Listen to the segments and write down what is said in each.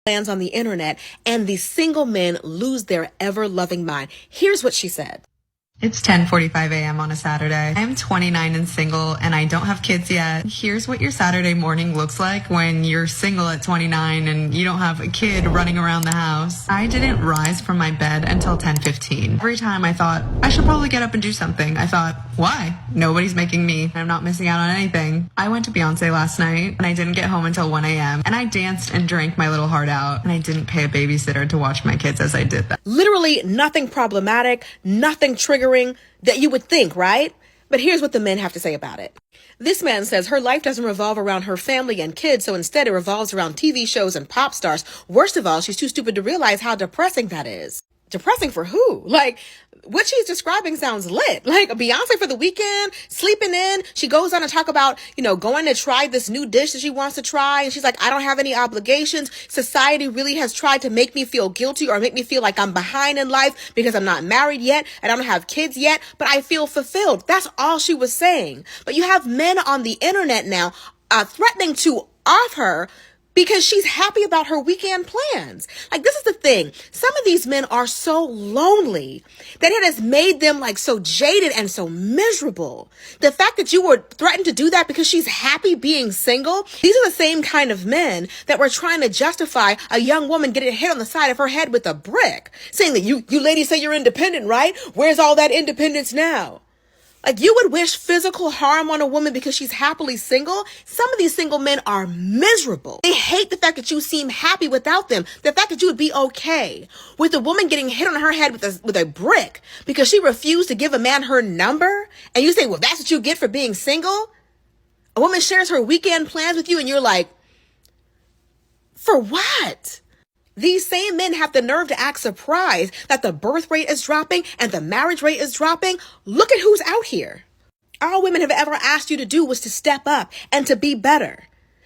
lands on the internet and the single men lose their ever-loving mind. Here's what she said. It's 10:45 a.m. on a Saturday. I'm 29 and single, and I don't have kids yet. Here's what your Saturday morning looks like when you're single at 29 and you don't have a kid running around the house. I didn't rise from my bed until 10:15. Every time I thought, I should probably get up and do something, I thought, why? Nobody's making me. I'm not missing out on anything. I went to Beyonce last night, and I didn't get home until 1 a.m., and I danced and drank my little heart out, and I didn't pay a babysitter to watch my kids as I did that. Literally nothing problematic, nothing triggering that you would think, right? But here's what the men have to say about it. This man says her life doesn't revolve around her family and kids, so instead it revolves around TV shows and pop stars. Worst of all, she's too stupid to realize how depressing that is. Depressing for who? Like, what she's describing sounds lit. Like Beyonce for the weekend, sleeping in. She goes on to talk about, going to try this new dish that she wants to try. And she's like, I don't have any obligations. Society really has tried to make me feel guilty or make me feel like I'm behind in life because I'm not married yet and I don't have kids yet, but I feel fulfilled. That's all she was saying. But you have men on the internet now threatening to off her because she's happy about her weekend plans. Like, this is the thing. Some of these men are so lonely that it has made them like so jaded and so miserable. The fact that you were threatened to do that because she's happy being single, these are the same kind of men that were trying to justify a young woman getting hit on the side of her head with a brick, saying that you ladies say you're independent, right? Where's all that independence now? Like, you would wish physical harm on a woman because she's happily single. Some of these single men are miserable. They hate the fact that you seem happy without them. The fact that you would be okay with a woman getting hit on her head with a brick because she refused to give a man her number. And you say, well, that's what you get for being single. A woman shares her weekend plans with you and you're like, for what? These same men have the nerve to act surprised that the birth rate is dropping and the marriage rate is dropping. Look at who's out here. All women have ever asked you to do was to step up and to be better.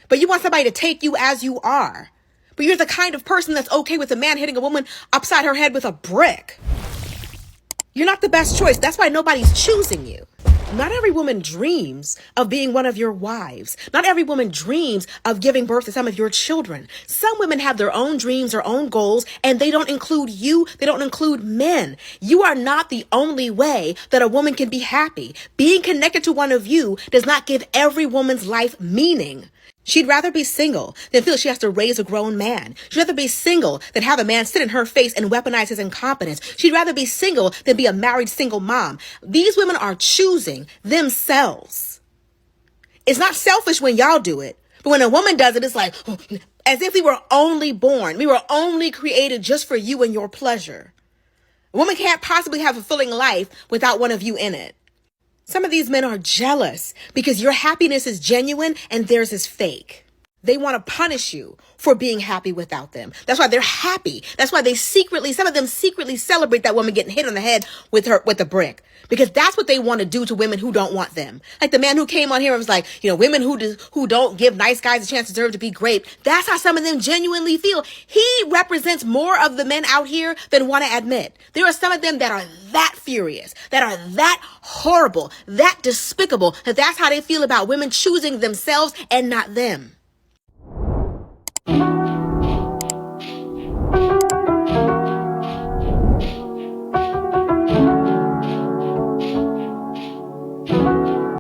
But you want somebody to take you as you are. But you're the kind of person that's okay with a man hitting a woman upside her head with a brick. You're not the best choice. That's why nobody's choosing you. Not every woman dreams of being one of your wives. Not every woman dreams of giving birth to some of your children. Some women have their own dreams, their own goals, and they don't include you. They don't include men. You are not the only way that a woman can be happy. Being connected to one of you does not give every woman's life meaning. She'd rather be single than feel she has to raise a grown man. She'd rather be single than have a man sit in her face and weaponize his incompetence. She'd rather be single than be a married single mom. These women are choosing themselves. It's not selfish when y'all do it, but when a woman does it, it's like, as if we were only born. We were only created just for you and your pleasure. A woman can't possibly have a fulfilling life without one of you in it. Some of these men are jealous because your happiness is genuine and theirs is fake. They want to punish you for being happy without them. That's why they're happy. That's why some of them secretly celebrate that woman getting hit on the head with a brick. Because that's what they want to do to women who don't want them. Like the man who came on here and was like, women who don't give nice guys a chance deserve to be great. That's how some of them genuinely feel. He represents more of the men out here than want to admit. There are some of them that are that furious, that are that horrible, that despicable, that that's how they feel about women choosing themselves and not them.